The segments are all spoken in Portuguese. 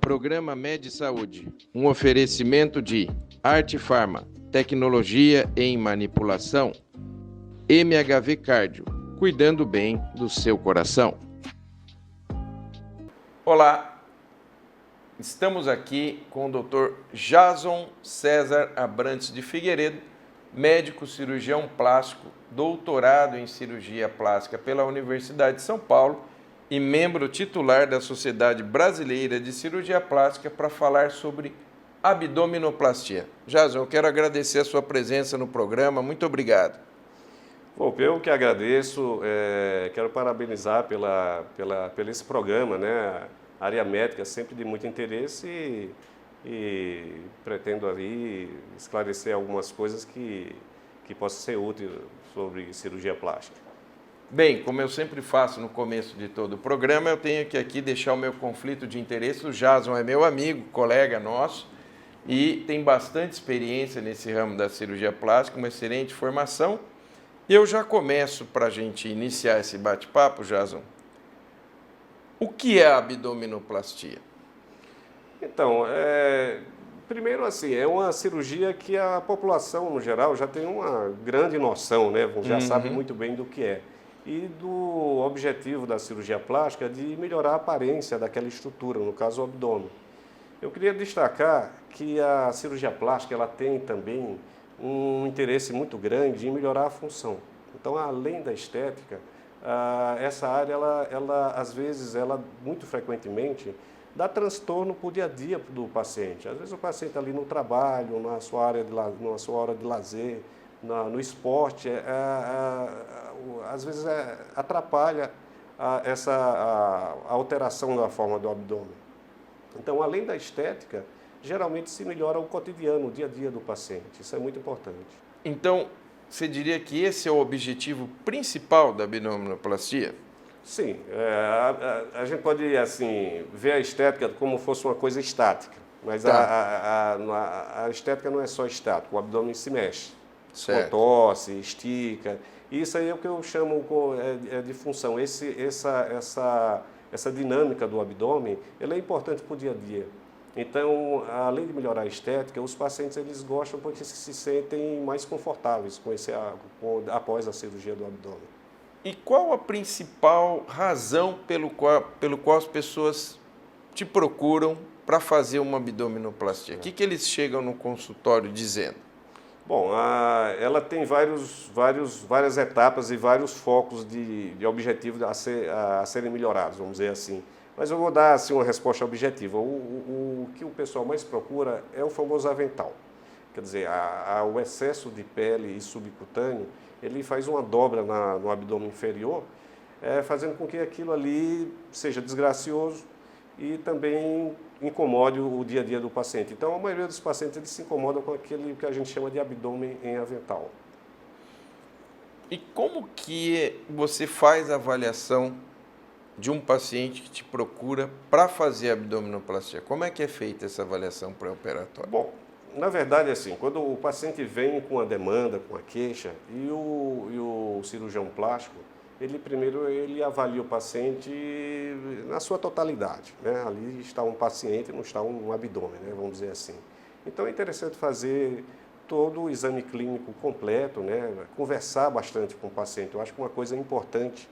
Programa Med Saúde, um oferecimento de Arte Farma, tecnologia em manipulação, MHV Cardio, cuidando bem do seu coração. Olá, estamos aqui com o Dr. Jason César Abrantes de Figueiredo, médico cirurgião plástico, doutorado em cirurgia plástica pela Universidade de São Paulo e membro titular da Sociedade Brasileira de Cirurgia Plástica, para falar sobre abdominoplastia. Jason, eu quero agradecer a sua presença no programa, muito obrigado. Bom, eu que agradeço, quero parabenizar pelo esse programa, né? A área médica é sempre de muito interesse e pretendo ali esclarecer algumas coisas que possam ser úteis sobre cirurgia plástica. Bem, como eu sempre faço no começo de todo o programa, eu tenho que aqui deixar o meu conflito de interesse. O Jason é meu amigo, colega nosso, e tem bastante experiência nesse ramo da cirurgia plástica, uma excelente formação. E eu já começo, para a gente iniciar esse bate-papo, Jason. O que é a abdominoplastia? Então, primeiro assim, é uma cirurgia que a população, no geral, já tem uma grande noção, né? Já sabe muito bem do que é. E do objetivo da cirurgia plástica de melhorar a aparência daquela estrutura, no caso o abdômen. Eu queria destacar que a cirurgia plástica ela tem também um interesse muito grande em melhorar a função. Então, além da estética, essa área, às vezes, muito frequentemente, dá transtorno para o dia a dia do paciente. Às vezes o paciente ali no trabalho, na sua hora de lazer, no esporte, às vezes atrapalha a alteração da forma do abdômen. Então, além da estética, geralmente se melhora o cotidiano, o dia a dia do paciente. Isso é muito importante. Então, você diria que esse é o objetivo principal da abdominoplastia? Sim, a gente pode assim, ver a estética como fosse uma coisa estática, mas a estética não é só estática, o abdômen se mexe, contorce, estica. Isso aí é o que eu chamo de função. Essa dinâmica do abdômen, ela é importante para o dia a dia. Então, além de melhorar a estética, os pacientes eles gostam porque se sentem mais confortáveis após a cirurgia do abdômen. E qual a principal razão pelo qual as pessoas te procuram para fazer uma abdominoplastia? O que eles chegam no consultório dizendo? Bom, ela tem várias etapas e vários focos de objetivos a serem melhorados, vamos dizer assim. Mas eu vou dar assim, uma resposta objetiva. O que o pessoal mais procura é o famoso avental. Quer dizer, o excesso de pele e subcutâneo, ele faz uma dobra no abdômen inferior, fazendo com que aquilo ali seja desgracioso e também incomode o dia a dia do paciente. Então, a maioria dos pacientes eles se incomodam com aquele que a gente chama de abdômen em avental. E como que você faz a avaliação de um paciente que te procura para fazer abdominoplastia? Como é que é feita essa avaliação pré-operatória? Bom, na verdade, assim, quando o paciente vem com a demanda, com a queixa, e o cirurgião plástico, ele avalia o paciente na sua totalidade, né? Ali está um paciente, não está um abdômen, né? Vamos dizer assim. Então é interessante fazer todo o exame clínico completo, né? Conversar bastante com o paciente. Eu acho que uma coisa importante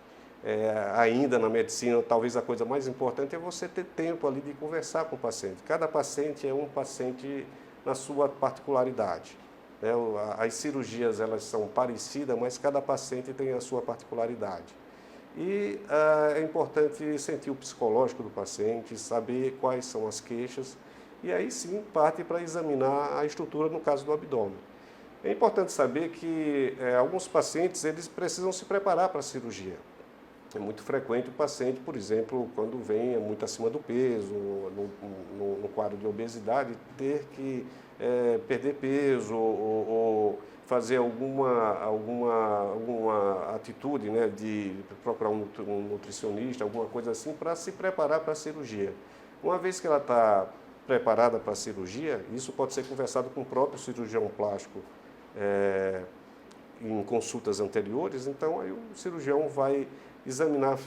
ainda na medicina, talvez a coisa mais importante é você ter tempo ali de conversar com o paciente. Cada paciente é um paciente na sua particularidade. Né? As cirurgias elas são parecidas, mas cada paciente tem a sua particularidade. E é importante sentir o psicológico do paciente, saber quais são as queixas, e aí sim parte para examinar a estrutura no caso do abdômen. É importante saber que alguns pacientes eles precisam se preparar para a cirurgia. É muito frequente o paciente, por exemplo, quando vem muito acima do peso, no quadro de obesidade, ter que perder peso ou fazer alguma atitude, né, de procurar um nutricionista, alguma coisa assim, para se preparar para a cirurgia. Uma vez que ela está preparada para a cirurgia, isso pode ser conversado com o próprio cirurgião plástico em consultas anteriores, então aí o cirurgião vai examinar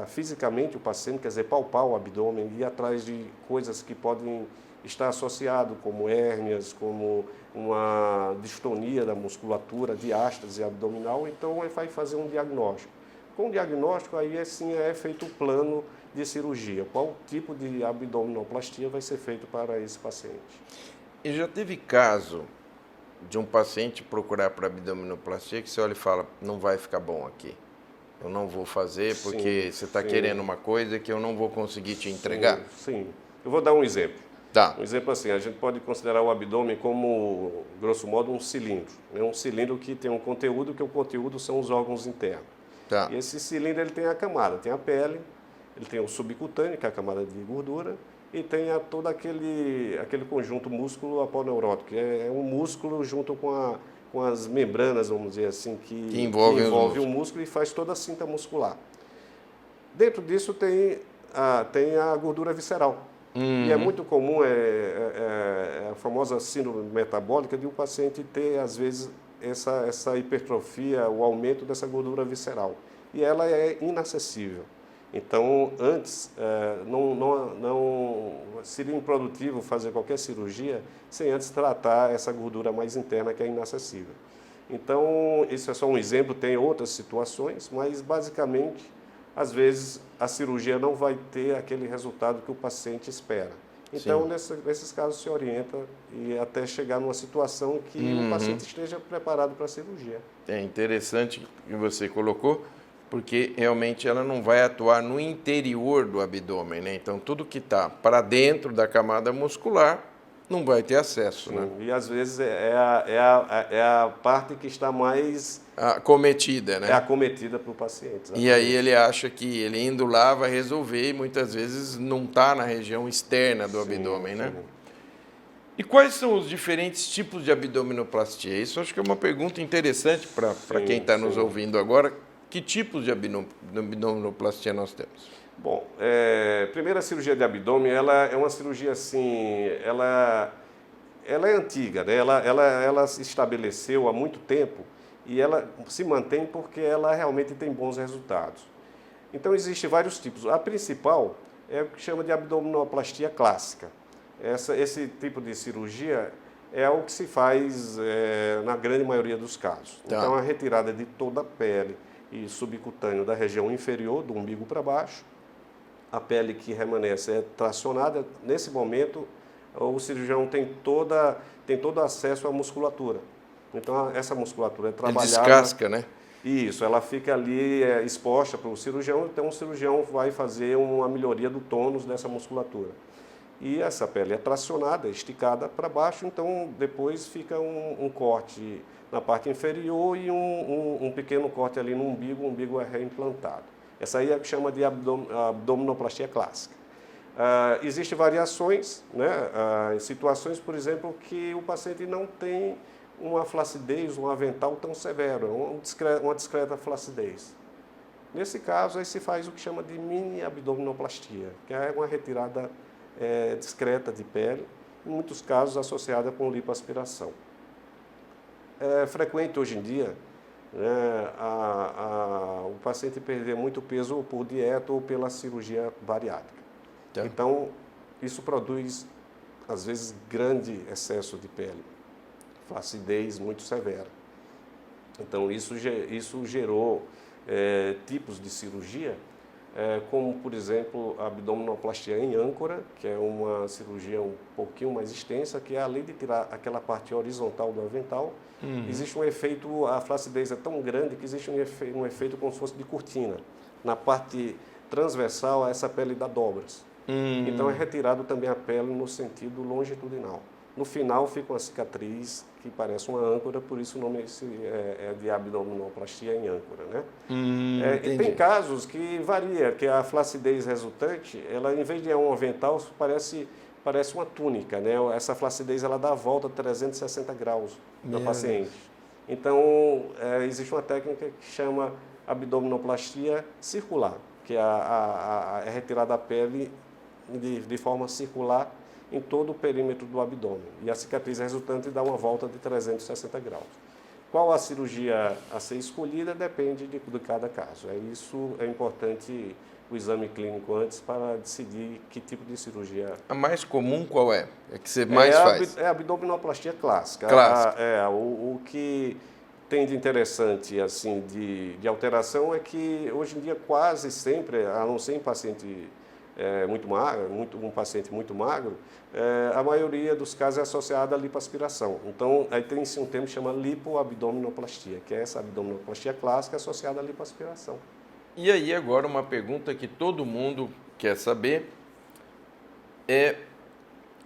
fisicamente o paciente, quer dizer, palpar o abdômen, ir atrás de coisas que podem estar associadas, como hérnias, como uma distonia da musculatura, diástase abdominal. Então, vai fazer um diagnóstico. Com o diagnóstico, aí sim é feito o plano de cirurgia. Qual tipo de abdominoplastia vai ser feito para esse paciente? E já teve caso de um paciente procurar para abdominoplastia que você olha e fala, não vai ficar bom aqui. Eu não vou fazer porque você está querendo uma coisa que eu não vou conseguir te entregar? Sim. Eu vou dar um exemplo. Tá. Um exemplo assim, a gente pode considerar o abdômen como, grosso modo, um cilindro. É um cilindro que tem um conteúdo, que o conteúdo são os órgãos internos. Tá. E esse cilindro ele tem a camada, tem a pele, ele tem o subcutâneo, que é a camada de gordura, e tem todo aquele conjunto músculo aponeurótico, que é um músculo junto com as membranas, vamos dizer assim, que envolve o músculo e faz toda a cinta muscular. Dentro disso tem a gordura visceral. E é muito comum, a famosa síndrome metabólica, de um paciente ter, às vezes, essa hipertrofia, o aumento dessa gordura visceral. E ela é inacessível. Então, antes, não seria improdutivo fazer qualquer cirurgia sem antes tratar essa gordura mais interna que é inacessível. Então, isso é só um exemplo, tem outras situações, mas basicamente, às vezes, a cirurgia não vai ter aquele resultado que o paciente espera. Então, nesses casos, se orienta e até chegar numa situação que o paciente esteja preparado para a cirurgia. É interessante que você colocou, porque realmente ela não vai atuar no interior do abdômen, né? Então, tudo que está para dentro da camada muscular não vai ter acesso, né? E às vezes é a parte que está mais acometida, né? É acometida para o paciente. Exatamente. E aí ele acha que ele indo lá vai resolver e muitas vezes não está na região externa do abdômen, né? E quais são os diferentes tipos de abdominoplastia? Isso acho que é uma pergunta interessante para quem está nos ouvindo agora. Que tipos de abdominoplastia nós temos? Bom, primeiro a cirurgia de abdômen, ela é uma cirurgia assim, ela é antiga, né? Ela se estabeleceu há muito tempo e ela se mantém porque ela realmente tem bons resultados. Então existem vários tipos. A principal é o que chama de abdominoplastia clássica. Esse tipo de cirurgia é o que se faz na grande maioria dos casos. Tá. Então a retirada de toda a pele e subcutâneo da região inferior, do umbigo para baixo. A pele que remanesce é tracionada. Nesse momento, o cirurgião tem todo acesso à musculatura. Então, essa musculatura é trabalhada... Ele descasca, né? Isso, ela fica ali exposta para o cirurgião, então o cirurgião vai fazer uma melhoria do tônus dessa musculatura. E essa pele é tracionada, esticada para baixo, então depois fica um corte na parte inferior e um pequeno corte ali no umbigo, o umbigo é reimplantado. Essa aí é o que chama de abdominoplastia clássica. Existem variações, né? Situações, por exemplo, que o paciente não tem uma flacidez, um avental tão severo, uma discreta flacidez. Nesse caso, aí se faz o que chama de mini abdominoplastia, que é uma retirada discreta de pele, em muitos casos associada com lipoaspiração. É frequente hoje em dia, né, o paciente perder muito peso ou por dieta ou pela cirurgia bariátrica. Tá. Então, isso produz, às vezes, grande excesso de pele, flacidez muito severa. Então, isso gerou tipos de cirurgia, como, por exemplo, a abdominoplastia em âncora, que é uma cirurgia um pouquinho mais extensa, que além de tirar aquela parte horizontal do avental, existe um efeito, a flacidez é tão grande que existe um efeito como se fosse de cortina. Na parte transversal, essa pele dá dobras. Então, é retirado também a pele no sentido longitudinal. No final, fica uma cicatriz que parece uma âncora, por isso o nome é de abdominoplastia em âncora, né? E tem casos que varia, que a flacidez resultante, ela em vez de um avental, parece uma túnica, né? Essa flacidez ela dá a volta de 360 graus na paciente. Então, existe uma técnica que chama abdominoplastia circular, que é retirada a pele de forma circular em todo o perímetro do abdômen. E a cicatriz resultante dá uma volta de 360 graus. Qual a cirurgia a ser escolhida depende de cada caso. Isso é importante o exame clínico antes para decidir que tipo de cirurgia. A mais comum qual é? É que você mais faz? É a abdominoplastia clássica. Clássica. O que tem de interessante assim de alteração é que hoje em dia quase sempre, a não ser em paciente muito magro, um paciente muito magro, a maioria dos casos é associada à lipoaspiração. Então, aí tem-se um termo que chama lipoabdominoplastia, que é essa abdominoplastia clássica associada à lipoaspiração. E aí agora uma pergunta que todo mundo quer saber é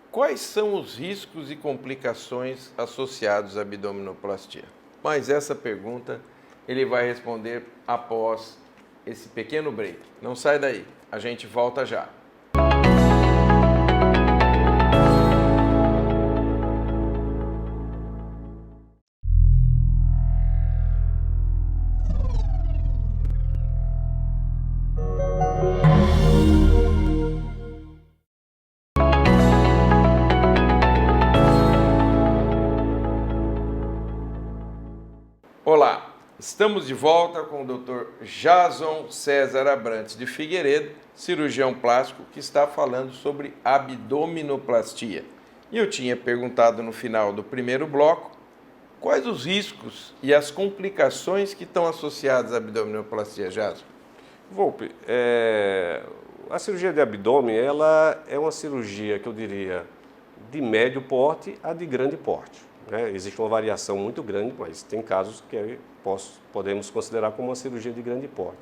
quais são os riscos e complicações associados à abdominoplastia? Mas essa pergunta ele vai responder após esse pequeno break. Não sai daí, a gente volta já. Olá, estamos de volta com o Dr. Jason César Abrantes de Figueiredo, cirurgião plástico, que está falando sobre abdominoplastia. E eu tinha perguntado no final do primeiro bloco quais os riscos e as complicações que estão associadas à abdominoplastia, Jason? Volpe, a cirurgia de abdômen ela é uma cirurgia que eu diria de médio porte a de grande porte. Existe uma variação muito grande, mas tem casos que podemos considerar como uma cirurgia de grande porte.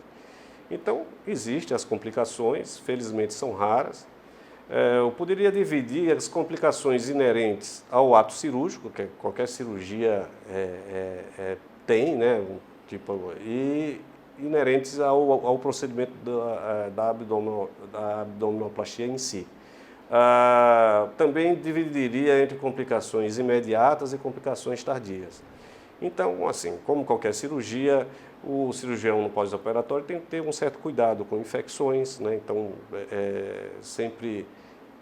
Então, existem as complicações, felizmente são raras. Eu poderia dividir as complicações inerentes ao ato cirúrgico, que qualquer cirurgia tem, né, e inerentes ao procedimento da abdominoplastia em si. Também dividiria entre complicações imediatas e complicações tardias. Então, assim, como qualquer cirurgia, o cirurgião no pós-operatório tem que ter um certo cuidado com infecções, né? Então, sempre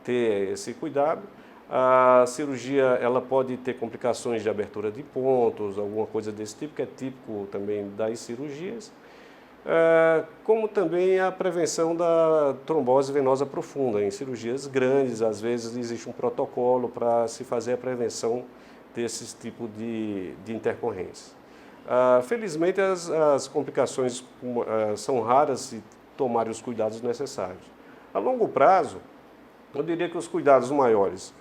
ter esse cuidado. A cirurgia ela pode ter complicações de abertura de pontos, alguma coisa desse tipo, que é típico também das cirurgias. Como também a prevenção da trombose venosa profunda. Em cirurgias grandes, às vezes existe um protocolo para se fazer a prevenção desses tipos de intercorrências. Felizmente, as complicações são raras se tomarem os cuidados necessários. A longo prazo, eu diria que os cuidados maiores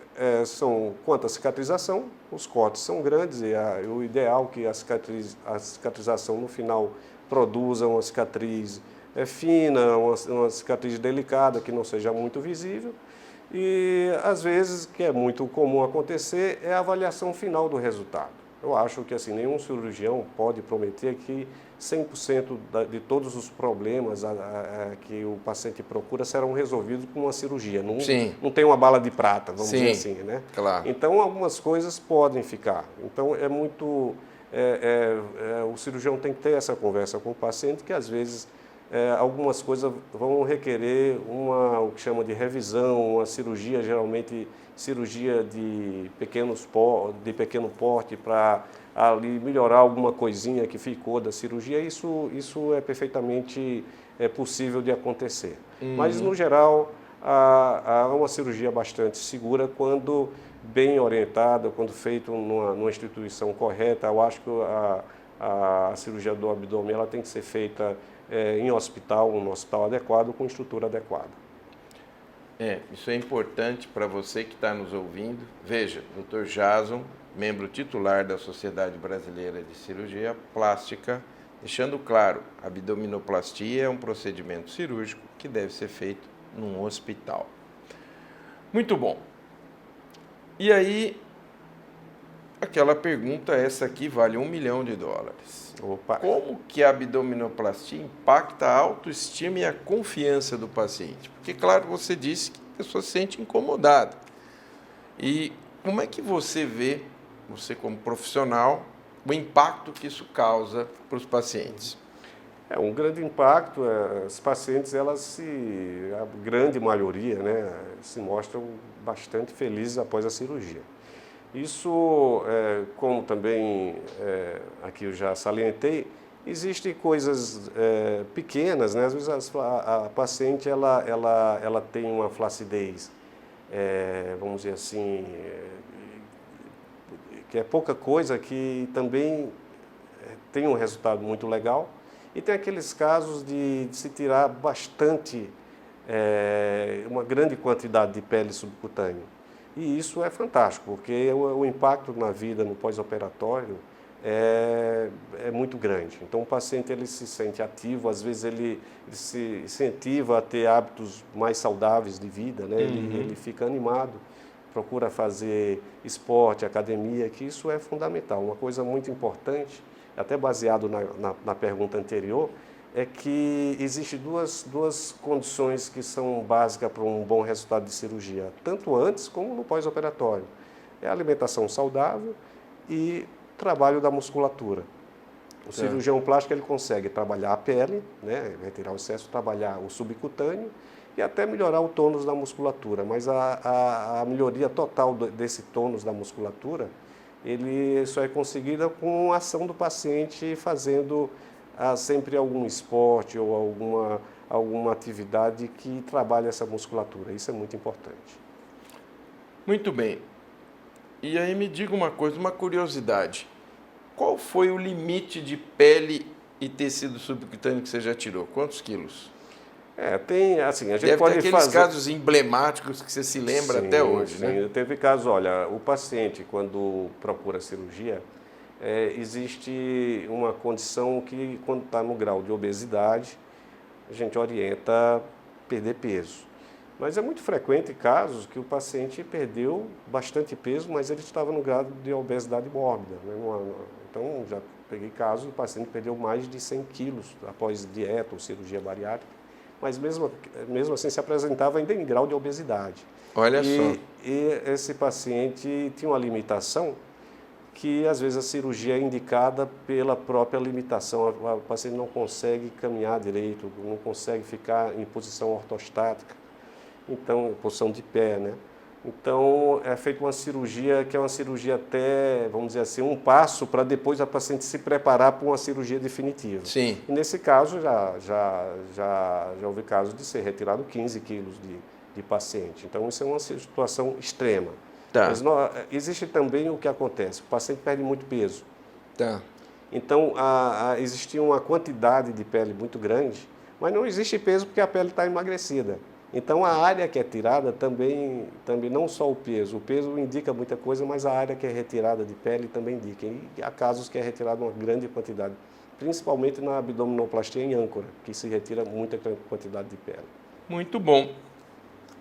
são quanto à cicatrização. Os cortes são grandes e o ideal é que a cicatrização no final produza uma cicatriz fina, uma cicatriz delicada, que não seja muito visível. E, às vezes, que é muito comum acontecer, é a avaliação final do resultado. Eu acho que assim, nenhum cirurgião pode prometer que 100% de todos os problemas que o paciente procura serão resolvidos com uma cirurgia. Não tem uma bala de prata, vamos dizer assim, né? Claro. Então, algumas coisas podem ficar. Então, é muito... o cirurgião tem que ter essa conversa com o paciente, que às vezes algumas coisas vão requerer o que chama de revisão, uma cirurgia, geralmente cirurgia de pequeno porte, para ali melhorar alguma coisinha que ficou da cirurgia. Isso é perfeitamente possível de acontecer. Mas, no geral, há uma cirurgia bastante segura quando bem orientada, quando feito numa instituição correta. Eu acho que a cirurgia do abdômen ela tem que ser feita em hospital, num hospital adequado, com estrutura adequada. Isso é importante para você que está nos ouvindo. Veja, Dr. Jason, membro titular da Sociedade Brasileira de Cirurgia Plástica, deixando claro, a abdominoplastia é um procedimento cirúrgico que deve ser feito num hospital. Muito bom. E aí, aquela pergunta, essa aqui vale $1 milhão. Opa. Como que a abdominoplastia impacta a autoestima e a confiança do paciente? Porque, claro, você disse que a pessoa se sente incomodada. E como é que você vê, você como profissional, o impacto que isso causa para os pacientes? Um grande impacto. As pacientes, a grande maioria, né, se mostram bastante felizes após a cirurgia. Isso, como também aqui eu já salientei, existem coisas pequenas, né? Às vezes a paciente ela tem uma flacidez, vamos dizer assim, que é pouca coisa, que também tem um resultado muito legal. E tem aqueles casos de se tirar bastante, uma grande quantidade de pele subcutânea. E isso é fantástico, porque o impacto na vida, no pós-operatório, é muito grande. Então o paciente ele se sente ativo, às vezes ele se incentiva a ter hábitos mais saudáveis de vida, né? Ele fica animado, procura fazer esporte, academia, que isso é fundamental. Uma coisa muito importante, até baseado na pergunta anterior, é que existem duas condições que são básicas para um bom resultado de cirurgia, tanto antes como no pós-operatório. É a alimentação saudável e trabalho da musculatura. O cirurgião plástico ele consegue trabalhar a pele, né, retirar o excesso, trabalhar o subcutâneo e até melhorar o tônus da musculatura, mas a melhoria total desse tônus da musculatura, ele só é conseguida com a ação do paciente fazendo sempre algum esporte ou alguma atividade que trabalhe essa musculatura. Isso é muito importante. Muito bem. E aí me diga uma coisa, uma curiosidade. Qual foi o limite de pele e tecido subcutâneo que você já tirou? Quantos quilos? Tem, assim, a gente Deve pode ter aqueles fazer... casos emblemáticos que você se lembra até hoje, né? Teve casos, olha, o paciente, quando procura cirurgia, existe uma condição que, quando está no grau de obesidade, a gente orienta a perder peso. Mas é muito frequente casos que o paciente perdeu bastante peso, mas ele estava no grau de obesidade mórbida, né? Então, já peguei casos do paciente que perdeu mais de 100 quilos após dieta ou cirurgia bariátrica, mas mesmo assim se apresentava ainda em grau de obesidade. Olha só. E esse paciente tinha uma limitação que, às vezes, a cirurgia é indicada pela própria limitação. O paciente não consegue caminhar direito, não consegue ficar em posição ortostática, então, posição de pé, né? Então, é feita uma cirurgia que é uma cirurgia até, vamos dizer assim, um passo para depois a paciente se preparar para uma cirurgia definitiva. Sim. E nesse caso, já houve caso de ser retirado 15 quilos de paciente. Então, isso é uma situação extrema. Tá. Mas existe também o que acontece, o paciente perde muito peso. Tá. Então, existia uma quantidade de pele muito grande, mas não existe peso porque a pele está emagrecida. Então, a área que é tirada também não só o peso indica muita coisa, mas a área que é retirada de pele também indica. E há casos que é retirada uma grande quantidade, principalmente na abdominoplastia em âncora, que se retira muita quantidade de pele. Muito bom.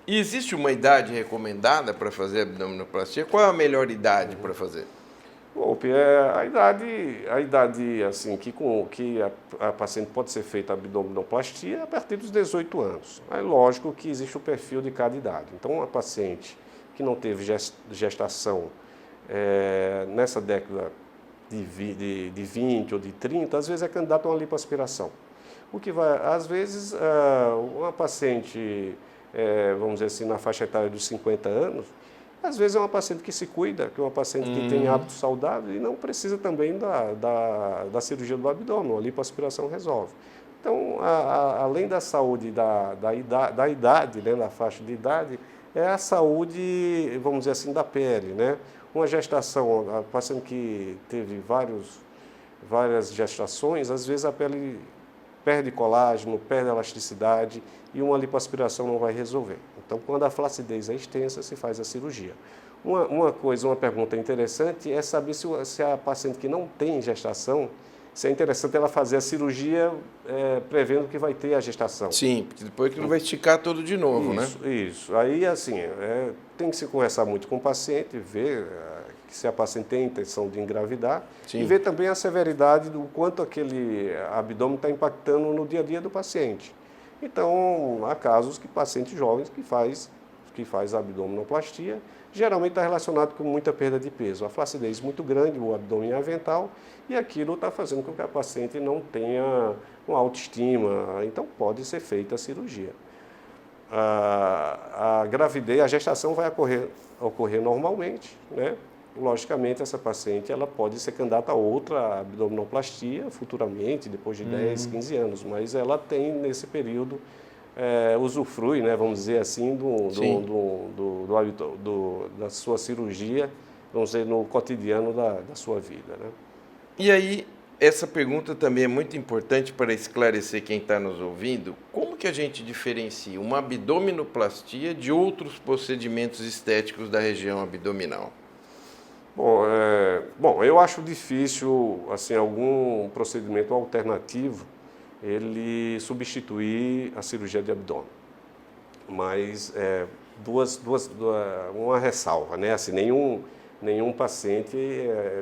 E existe uma idade recomendada para fazer abdominoplastia? Qual é a melhor idade para fazer? Bom, a idade assim, que a paciente pode ser feita a abdominoplastia é a partir dos 18 anos. É lógico que existe o perfil de cada idade. Então, uma paciente que não teve gestação nessa década de 20 ou de 30, às vezes é candidata a uma lipoaspiração. Às vezes, uma paciente, vamos dizer assim, na faixa etária dos 50 anos, às vezes é uma paciente que se cuida, que é uma paciente que tem hábitos saudáveis e não precisa também da cirurgia do abdômen, a lipoaspiração resolve. Então, além da saúde da idade, né, da faixa de idade, é a saúde, vamos dizer assim, da pele, né? Uma gestação, a paciente que teve várias gestações, às vezes a pele perde colágeno, perde elasticidade e uma lipoaspiração não vai resolver. Então, quando a flacidez é extensa, se faz a cirurgia. Uma pergunta interessante é saber se a paciente que não tem gestação, se é interessante ela fazer a cirurgia prevendo que vai ter a gestação. Sim, porque depois que não vai esticar tudo de novo, né? Isso. Aí, assim, tem que se conversar muito com o paciente, ver se a paciente tem a intenção de engravidar. Sim. E ver também a severidade do quanto aquele abdômen está impactando no dia a dia do paciente. Então, há casos que pacientes jovens que faz abdominoplastia, geralmente está relacionado com muita perda de peso. A flacidez muito grande, o abdômen avental, e aquilo está fazendo com que a paciente não tenha uma autoestima. Então, pode ser feita a cirurgia. A gravidez, a gestação vai ocorrer normalmente, né? logicamente essa paciente ela pode ser candidata a outra abdominoplastia futuramente, depois de 10, 15 anos, mas ela tem nesse período usufrui, né, vamos dizer assim, da sua cirurgia, vamos dizer, no cotidiano da sua vida, né? E aí, essa pergunta também é muito importante para esclarecer quem está nos ouvindo. Como que a gente diferencia uma abdominoplastia de outros procedimentos estéticos da região abdominal? Bom, eu acho difícil, assim, algum procedimento alternativo ele substituir a cirurgia de abdômen. Mas uma ressalva, né? Assim, nenhum paciente,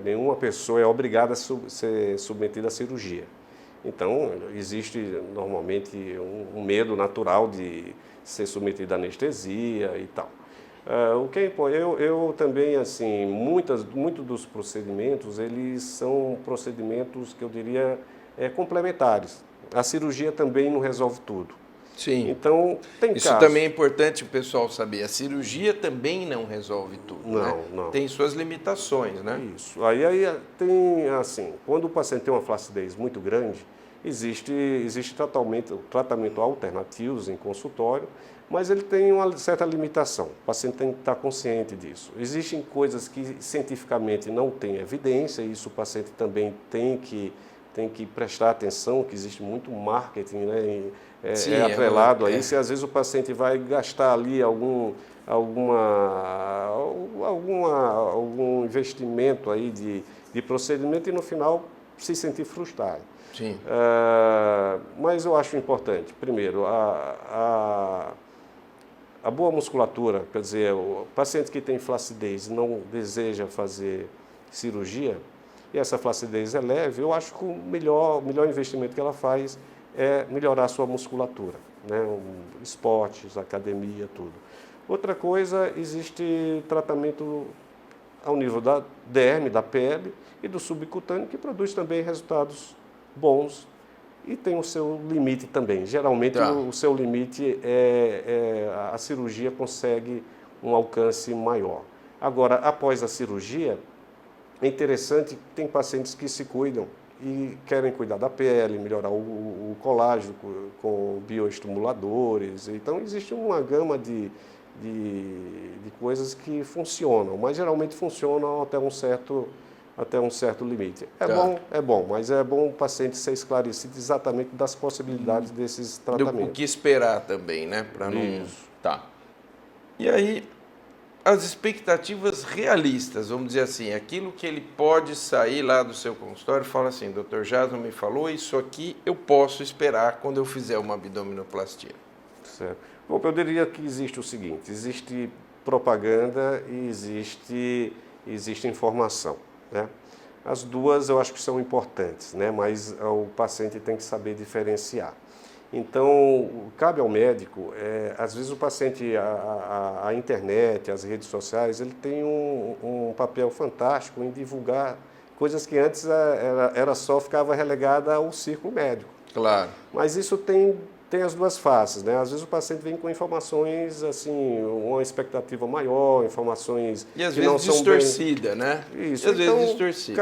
nenhuma pessoa é obrigada a ser submetida à cirurgia. Então, existe normalmente um medo natural de ser submetido à anestesia e tal. Eu também, assim, muitos dos procedimentos, eles são procedimentos que eu diria complementares. A cirurgia também não resolve tudo. Sim. Então, tem Isso casos. também é importante o pessoal saber. A cirurgia também não resolve tudo, né? Não. Tem suas limitações, né? Isso. Aí tem, assim, quando o paciente tem uma flacidez muito grande, existe tratamento alternativos em consultório, mas ele tem uma certa limitação. O paciente tem que estar consciente disso. Existem coisas que cientificamente não têm evidência, e isso o paciente também tem que prestar atenção, que existe muito marketing, né? Atrelado a isso, e às vezes o paciente vai gastar ali algum investimento aí de procedimento e no final se sentir frustrado. Sim. Mas eu acho importante, primeiro, a boa musculatura, quer dizer, o paciente que tem flacidez e não deseja fazer cirurgia, e essa flacidez é leve, eu acho que o melhor investimento que ela faz é melhorar a sua musculatura, né? Esportes, academia, tudo. Outra coisa, existe tratamento ao nível da derme, da pele e do subcutâneo, que produz também resultados bons e tem o seu limite também. Geralmente o seu limite a cirurgia consegue um alcance maior. Agora, após a cirurgia, é interessante que tem pacientes que se cuidam e querem cuidar da pele, melhorar o colágeno com bioestimuladores. Então, existe uma gama de coisas que funcionam, mas geralmente funcionam até um certo limite. É bom, mas é bom o paciente ser esclarecido exatamente das possibilidades desses tratamentos. O que esperar também, né? Para não... Tá. E aí, as expectativas realistas, vamos dizer assim, aquilo que ele pode sair lá do seu consultório e falar assim, Dr. Jason me falou, isso aqui eu posso esperar quando eu fizer uma abdominoplastia. Certo. Bom, eu diria que existe o seguinte, existe propaganda e existe informação, né? As duas eu acho que são importantes, né? Mas o paciente tem que saber diferenciar. Então, cabe ao médico, às vezes o paciente, a internet, as redes sociais, ele tem um papel fantástico em divulgar coisas que antes ficava relegada ao círculo médico. Claro. Mas isso tem as duas faces, né? Às vezes o paciente vem com informações, assim, uma expectativa maior, informações e às que vezes não são distorcida, né? Isso. E às então, vezes distorcida.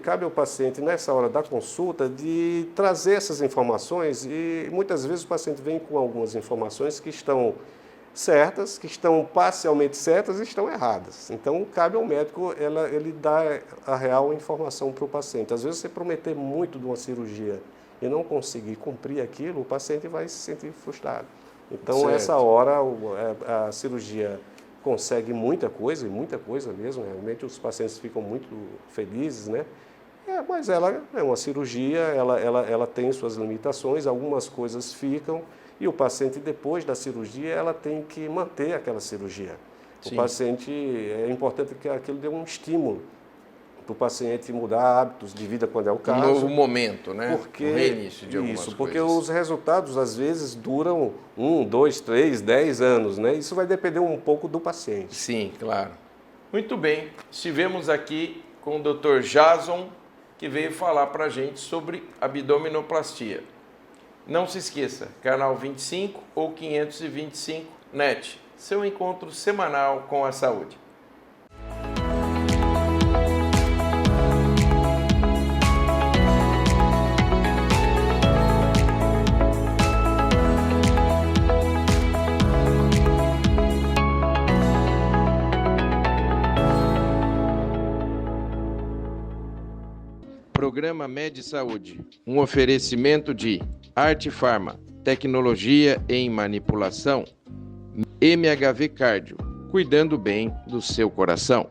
Cabe ao paciente, nessa hora da consulta, de trazer essas informações e muitas vezes o paciente vem com algumas informações que estão certas, que estão parcialmente certas e estão erradas. Então, cabe ao médico ele dar a real informação para o paciente. Às vezes, você prometer muito de uma cirurgia e não conseguir cumprir aquilo, o paciente vai se sentir frustrado. Então, nessa hora, a cirurgia consegue muita coisa mesmo, realmente os pacientes ficam muito felizes, né? Mas ela é uma cirurgia, ela tem suas limitações, algumas coisas ficam, e o paciente, depois da cirurgia, ela tem que manter aquela cirurgia. Sim. O paciente, é importante que aquilo dê um estímulo para o paciente mudar hábitos de vida quando é o caso. Um novo momento, né? Porque, o reinício de algumas coisas. Porque os resultados, às vezes, duram 1, 2, 3, 10 anos, né? Isso vai depender um pouco do paciente. Sim, claro. Muito bem. Estivemos aqui com o Dr. Jason, que veio falar para a gente sobre abdominoplastia. Não se esqueça, canal 25 ou 525 NET, seu encontro semanal com a saúde. Programa Med Saúde, um oferecimento de Arte Farma, tecnologia em manipulação, MHV Cardio, cuidando bem do seu coração.